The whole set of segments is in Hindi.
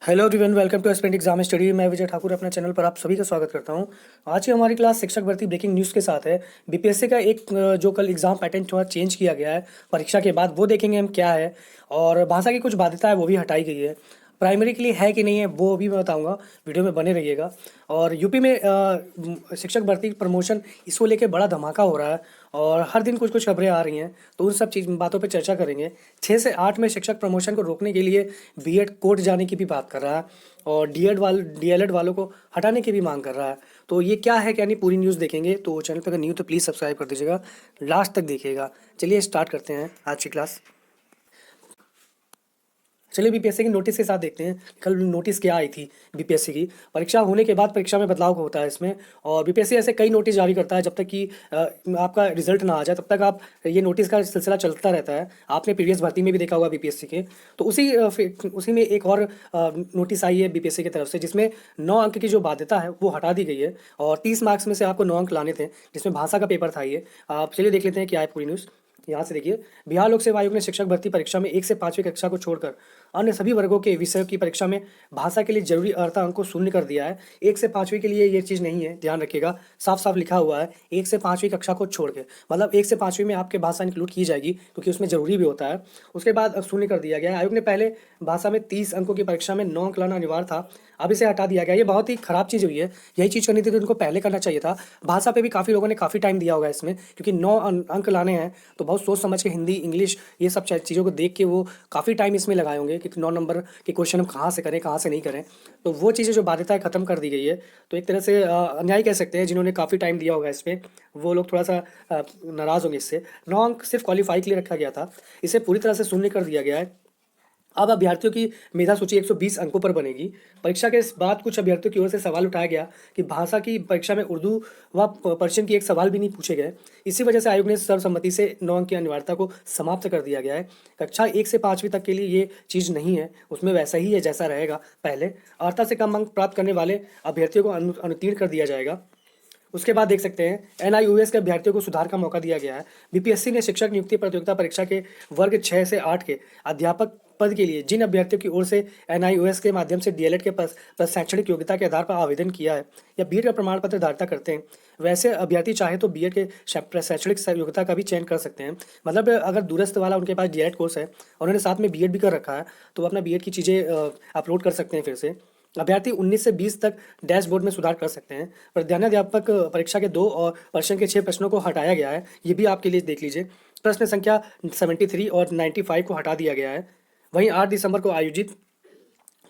Hello everyone, welcome to aspirant exam study. मैं विजय ठाकुर अपने चैनल पर आप सभी का स्वागत करता हूं। आज की हमारी क्लास शिक्षक भर्ती ब्रेकिंग न्यूज़ के साथ है। बीपीएससी का एक जो कल एग्जाम पैटर्न थोड़ा चेंज किया गया है परीक्षा के बाद, वो देखेंगे हम क्या है। और भाषा की कुछ बाध्यता है वो भी हटाई गई है। प्राइमरी के लिए है कि नहीं है वो भी मैं बताऊंगा, वीडियो में बने रहिएगा। और यूपी में शिक्षक भर्ती प्रमोशन इसको लेके बड़ा धमाका हो रहा है और हर दिन कुछ कुछ खबरें आ रही हैं, तो उन सब चीज़ बातों पे चर्चा करेंगे। 6 से 8 में शिक्षक प्रमोशन को रोकने के लिए बीएड कोर्ट जाने की भी बात कर रहा है और डीएलएड वालों को हटाने की भी मांग कर रहा है। तो ये क्या है क्या नहीं, पूरी न्यूज़ देखेंगे। तो चैनल पर अगर न्यू तो प्लीज़ सब्सक्राइब कर दीजिएगा, लास्ट तक देखिएगा। चलिए स्टार्ट करते हैं आज की क्लास। चलिए बीपीएससी की नोटिस के साथ देखते हैं कल नोटिस क्या आई थी। बीपीएससी की परीक्षा होने के बाद परीक्षा में बदलाव होता है इसमें, और बीपीएससी ऐसे कई नोटिस जारी करता है। जब तक कि आपका रिजल्ट ना आ जाए तब तक आप ये नोटिस का सिलसिला चलता रहता है। आपने प्रीवियस भर्ती में भी देखा होगा बीपीएससी के। तो उसी में एक और नोटिस आई है बीपीएससी की तरफ से, जिसमें 9 अंक की जो बाध्यता है वो हटा दी गई है और 30 मार्क्स में से आपको 9 अंक लाने थे, जिसमें भाषा का पेपर था ये। आप चलिए देख लेते हैं क्या है पूरी न्यूज़। यहाँ से देखिए, बिहार लोक सेवा आयोग ने शिक्षक भर्ती परीक्षा में 1 से 5वीं कक्षा को छोड़कर अन्य सभी वर्गों के विषयों की परीक्षा में भाषा के लिए जरूरी अर्हता अंक को शून्य कर दिया है। 1 से 5वीं के लिए ये चीज़ नहीं है, ध्यान रखिएगा। साफ साफ लिखा हुआ है 1 से 5वीं कक्षा को छोड़ के, मतलब 1 से 5वीं में आपके भाषा इंक्लूड की जाएगी क्योंकि उसमें जरूरी भी होता है। उसके बाद अब शून्य कर दिया गया है। आयोग ने पहले भाषा में 30 अंकों की परीक्षा में 9 अंक लाना अनिवार्य था, अब इसे हटा दिया गया। ये बहुत ही खराब चीज़ हुई है। यही चीज़ करनी थी तो इनको पहले करना चाहिए था। भाषा पे भी काफ़ी लोगों ने काफ़ी टाइम दिया होगा इसमें, क्योंकि 9 अंक लाने हैं तो बहुत सोच समझ के हिंदी इंग्लिश ये सब चीज़ों को देख के वो काफ़ी टाइम इसमें लगाए होंगे कि 9 नंबर के क्वेश्चन हम कहाँ से करें कहाँ से नहीं करें। तो वो चीज़ें जो बाध्यताएं खत्म कर दी गई है, तो एक तरह से अन्याय कह सकते हैं। जिन्होंने काफ़ी टाइम दिया होगा इसमें वो लोग थोड़ा सा नाराज़ होंगे इससे। 9 अंक सिर्फ क्वालिफाई के लिए रखा गया था, इसे पूरी तरह से शून्य कर दिया गया है। अब अभ्यर्थियों की मेधा सूची 120 अंकों पर बनेगी। परीक्षा के बाद कुछ अभ्यर्थियों की ओर से सवाल उठाया गया कि भाषा की परीक्षा में उर्दू व पर्शियन की एक सवाल भी नहीं पूछे गए। इसी वजह से आयोग ने सर्वसम्मति से 9 अंक की अनिवार्यता को समाप्त कर दिया गया है। कक्षा 1 से 5वीं तक के लिए ये चीज़ नहीं है, उसमें वैसा ही है जैसा रहेगा पहले। अर्हता से कम अंक प्राप्त करने वाले अभ्यर्थियों को अनुत्तीर्ण कर दिया जाएगा। उसके बाद देख सकते हैं एनआईओएस के अभ्यर्थियों को सुधार का मौका दिया गया है। बीपीएससी ने शिक्षक नियुक्ति प्रतियोगिता परीक्षा के वर्ग 6 से 8 के अध्यापक पद के लिए जिन अभ्यर्थियों की ओर से एनआईओएस के माध्यम से डीएलएड के शैक्षणिक योग्यता के आधार पर आवेदन किया है या बीएड का प्रमाण पत्र धारता करते हैं, वैसे अभ्यर्थी चाहे तो बीएड के शैक्षणिक योग्यता का भी चयन कर सकते हैं। मतलब अगर दूरस्थ वाला उनके पास डीएलएड कोर्स है और उन्होंने साथ में बीएड भी कर रखा है तो वो अपना बीएड की चीज़ें अपलोड कर सकते हैं फिर से। अभ्यर्थी 19 से 20 तक डैशबोर्ड में सुधार कर सकते हैं। प्रधानाध्यापक परीक्षा के 2 और प्रश्न के 6 प्रश्नों को हटाया गया है, ये भी आपके लिए देख लीजिए। प्रश्न संख्या 73 और 95 को हटा दिया गया है। वहीं 8 दिसंबर को आयोजित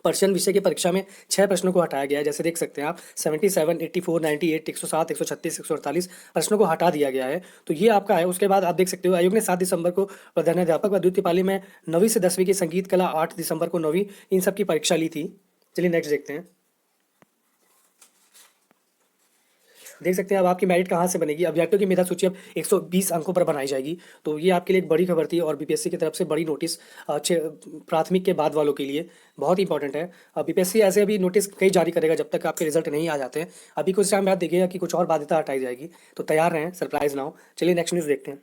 पर्शियन विषय की परीक्षा में 6 प्रश्नों को हटाया गया है। जैसे देख सकते हैं आप 77, 84, 98, 107, 136, 148 प्रश्नों को हटा दिया गया है। तो ये आपका है। उसके बाद आप देख सकते हो आयोग ने 7 दिसंबर को प्रधानाध्यापक व द्वितीय पाली में 9वीं से 10वीं की संगीत कला, 8 दिसंबर को 9वीं, इन सब की परीक्षा ली थी। चलिए नेक्स्ट देखते हैं। देख सकते हैं अब आपकी मेरिट कहाँ से बनेगी। अभ्यर्थियों की मेधा सूची अब 120 अंकों पर बनाई जाएगी। तो ये आपके लिए एक बड़ी खबर थी और बीपीएससी की तरफ से बड़ी नोटिस प्राथमिक के बाद वालों के लिए बहुत इंपॉर्टेंट है। बीपीएससी ऐसे अभी नोटिस कई जारी करेगा जब तक आपके रिजल्ट नहीं आ जाते हैं। अभी कुछ टाइम बाद देखिएगा कि कुछ और बाध्यता हटाई जाएगी, तो तैयार रहें, सरप्राइज ना हो। चलिए नेक्स्ट न्यूज़ देखते हैं।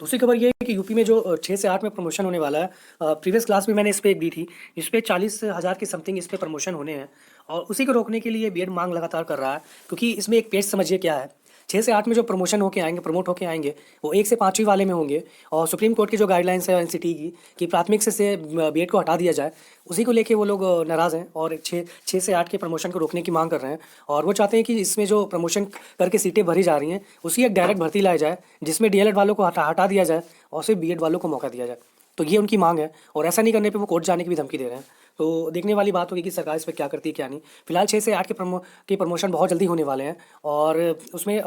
दूसरी खबर ये है कि यूपी में जो 6 से 8 में प्रमोशन होने वाला है, प्रीवियस क्लास में मैंने इस पर एक दी थी। इस पर 40,000 की समथिंग इस पर प्रमोशन होने हैं और उसी को रोकने के लिए बीएड मांग लगातार कर रहा है। क्योंकि इसमें एक पेज समझिए क्या है। 6 से 8 में जो प्रमोशन होके आएंगे, प्रमोट होके आएंगे, वो 1 से 5वीं वाले में होंगे। और सुप्रीम कोर्ट की जो गाइडलाइंस है एनसीटी की कि प्राथमिक से बीएड को हटा दिया जाए, उसी को लेके वो लोग नाराज़ हैं और 6 से 8 के प्रमोशन को रोकने की मांग कर रहे हैं। और वो चाहते हैं कि इसमें जो प्रमोशन करके सीटें भरी जा रही हैं उसी एक डायरेक्ट भर्ती लाई जाए, जिसमें डीएलएड वालों को हटा दिया जाए और सिर्फ बीएड वालों को मौका दिया जाए। तो ये उनकी मांग है और ऐसा नहीं करने पे वो कोर्ट जाने की भी धमकी दे रहे हैं। तो देखने वाली बात होगी कि सरकार इस पर क्या करती है क्या नहीं। फिलहाल 6 से 8 के प्रमोशन बहुत जल्दी होने वाले हैं और उसमें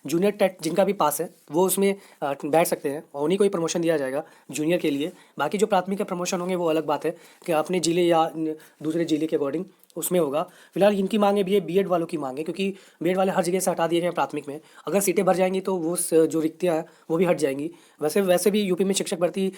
जूनियर टेट जिनका भी पास है वो उसमें बैठ सकते हैं और उन्हीं को ही प्रमोशन दिया जाएगा जूनियर के लिए। बाकी जो प्राथमिक के प्रमोशन होंगे वो अलग बात है कि अपने जिले या दूसरे जिले के अकॉर्डिंग उसमें होगा। फिलहाल इनकी मांग है भी, ये बीएड वालों की मांग है, क्योंकि बीएड वाले हर जगह से हटा दिए गए हैं प्राथमिक में। अगर सीटें भर जाएंगी तो वो जो रिक्तियाँ हैं वो भी हट जाएंगी। वैसे भी यूपी में शिक्षक भर्ती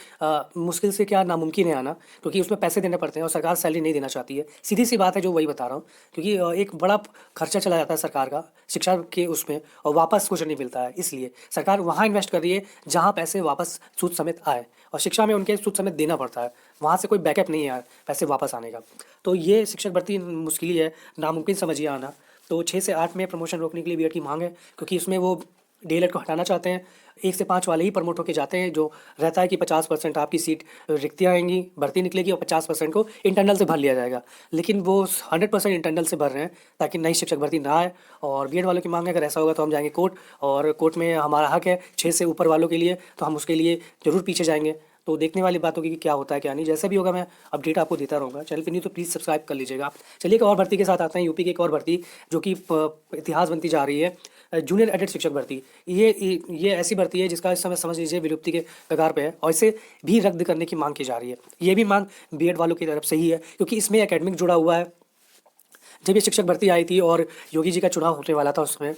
मुश्किल से क्या नामुमकिन है आना, क्योंकि उसमें पैसे देने पड़ते हैं और सरकार सैलरी नहीं देना चाहती है। सीधी सी बात है जो वही बता रहा हूँ, क्योंकि एक बड़ा खर्चा चला जाता है सरकार का शिक्षा के उसमें और वापस कुछ नहीं मिलता है। इसलिए सरकार वहाँ इन्वेस्ट कर रही है जहाँ पैसे वापस सूद समेत आए, और शिक्षा में उनके सूद समेत देना पड़ता है। वहाँ से कोई बैकअप नहीं है यार पैसे वापस आने का। तो ये शिक्षक भर्ती मुश्किल ही है, नामुमकिन समझिए आना। तो 6 से 8 में प्रमोशन रोकने के लिए बीएड की मांग है, क्योंकि इसमें वो डीएलएड को हटाना चाहते हैं। 1 से 5 वाले ही प्रमोट होके जाते हैं, जो रहता है कि 50% आपकी सीट रिक्तियाँ आएंगी, भर्ती निकलेगी और 50% को इंटरनल से भर लिया जाएगा। लेकिन वो 100% इंटरनल से भर रहे हैं ताकि नई शिक्षक भर्ती ना आए। और बीएड वालों की मांग है, अगर ऐसा होगा तो हम जाएंगे कोर्ट, और कोर्ट में हमारा हक है 6 से ऊपर वालों के लिए, तो हम उसके लिए ज़रूर पीछे जाएंगे। तो देखने वाली बात होगी कि क्या होता है क्या नहीं। जैसे भी होगा मैं अपडेट आपको देता रहूँगा। चैनल पे नहीं तो प्लीज़ सब्सक्राइब कर लीजिएगा। चलिए एक और भर्ती के साथ आते हैं, यूपी की एक और भर्ती जो कि इतिहास बनती जा रही है, जूनियर एडेड शिक्षक भर्ती। ये ऐसी भर्ती है जिसका इस समय समझ लीजिए विलुप्ति के कगार पे है, और इसे भी रद्द करने की मांग की जा रही है। ये भी मांग बीएड वालों की तरफ से ही है, क्योंकि इसमें एकेडमिक जुड़ा हुआ है। जब ये शिक्षक भर्ती आई थी और योगी जी का चुनाव होने वाला था, उसमें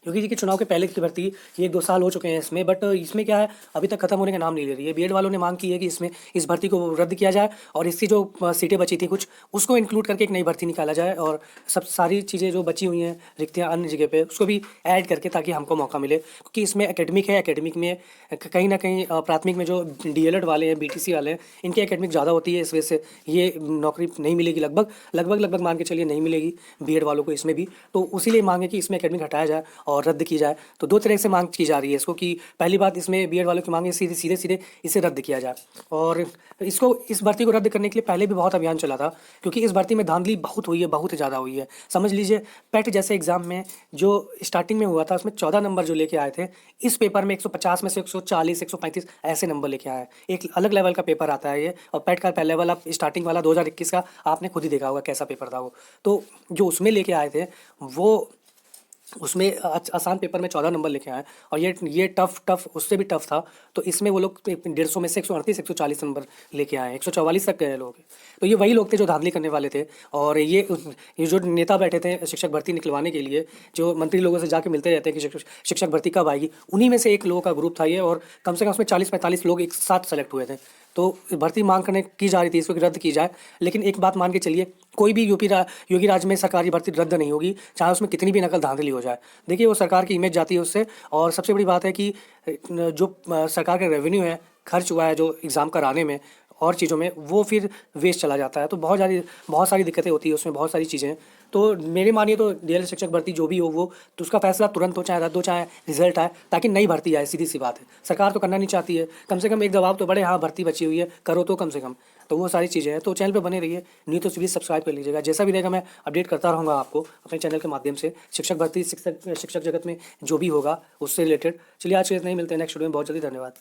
योगी जी के चुनाव के पहले की भर्ती, ये 1-2 साल हो चुके हैं इसमें, बट इसमें क्या है, अभी तक खत्म होने का नाम नहीं ले रही है। बीएड वालों ने मांग की है कि इसमें इस भर्ती को रद्द किया जाए, और इसकी जो सीटें बची थी कुछ, उसको इंक्लूड करके एक नई भर्ती निकाला जाए, और सब सारी चीज़ें जो बची हुई हैं रिक्तियाँ अन्य जगह पे, उसको भी ऐड करके, ताकि हमको मौका मिले। क्योंकि इसमें एकेडमिक है, एकेडमिक में कहीं ना कहीं प्राथमिक में जो डीएलएड वाले हैं, बीटीसी वाले हैं, इनकी एकेडमिक ज़्यादा होती है, इस वजह से ये नौकरी नहीं मिलेगी, लगभग मान के चलिए नहीं मिलेगी बीएड वालों को इसमें भी। तो उसीलिए मांग है कि इसमें एकेडमिक हटाया जाए और रद्द की जाए। तो 2 तरह से मांग की जा रही है इसको, कि पहली बात, इसमें बीएड वालों की मांग है सीधे इसे रद्द किया जाए। और इस भर्ती को रद्द करने के लिए पहले भी बहुत अभियान चला था, क्योंकि इस भर्ती में धांधली बहुत हुई है, बहुत ज़्यादा हुई है। समझ लीजिए पेट जैसे एग्जाम में जो स्टार्टिंग में हुआ था, उसमें 14 नंबर जो लेके आए थे, इस पेपर में 150 में से 140, 135 ऐसे नंबर लेके आए हैं। एक अलग लेवल का पेपर आता है ये। और पेट का पहला लेवल, आप स्टार्टिंग वाला 2021 का आपने खुद ही देखा होगा कैसा पेपर था वो। तो जो उसमें लेके आए थे, वो उसमें आसान पेपर में 14 नंबर लेके आए, और ये टफ उससे भी टफ था। तो इसमें वो लोग 150 में से 138, 140 नंबर लेके आए, 144 तक गए लोग। तो ये वही लोग थे जो धांधली करने वाले थे। और ये जो नेता बैठे थे शिक्षक भर्ती निकलवाने के लिए, जो मंत्री लोगों से जाके मिलते रहते हैं कि शिक्षक भर्ती कब आएगी, उन्हीं में से एक लोगों का ग्रुप था ये। और कम से कम उसमें 40-45 लोग एक साथ सेलेक्ट हुए थे। तो भर्ती मांग करने की जा रही थी इसको कि रद्द की जाए। लेकिन एक बात मान के चलिए, कोई भी योगी राज में सरकारी भर्ती रद्द नहीं होगी, चाहे उसमें कितनी भी नकल धांधली हो जाए। देखिए वो सरकार की इमेज जाती है उससे। और सबसे बड़ी बात है कि जो सरकार का रेवेन्यू है, खर्च हुआ है जो एग्ज़ाम कराने में और चीज़ों में, वो फिर वेस्ट चला जाता है। तो बहुत सारी दिक्कतें होती है उसमें, बहुत सारी चीज़ें। तो मेरे मानिए तो डीएलएड शिक्षक भर्ती जो भी हो, वो तो उसका फैसला तुरंत हो, चाहे रद्द हो, चाहे रिजल्ट आए, ताकि नई भर्ती आए। सीधी सी बात है, सरकार तो करना नहीं चाहती है, कम से कम एक दबाव तो बढ़े, हाँ भर्ती बची हुई है, करो तो कम से कम। तो वो सारी चीज़ें हैं। तो चैनल पे बने रहिए, नहीं तो प्लीज़ सब्सक्राइब कर लीजिएगा। जैसा भी रहेगा मैं अपडेट करता रहूँगा आपको अपने चैनल के माध्यम से, शिक्षक भर्ती, शिक्षक जगत में जो भी होगा उससे रिलेटेड। चलिए आज के इतना ही, मिलते हैं नेक्स्ट वीडियो में। बहुत जल्दी, धन्यवाद।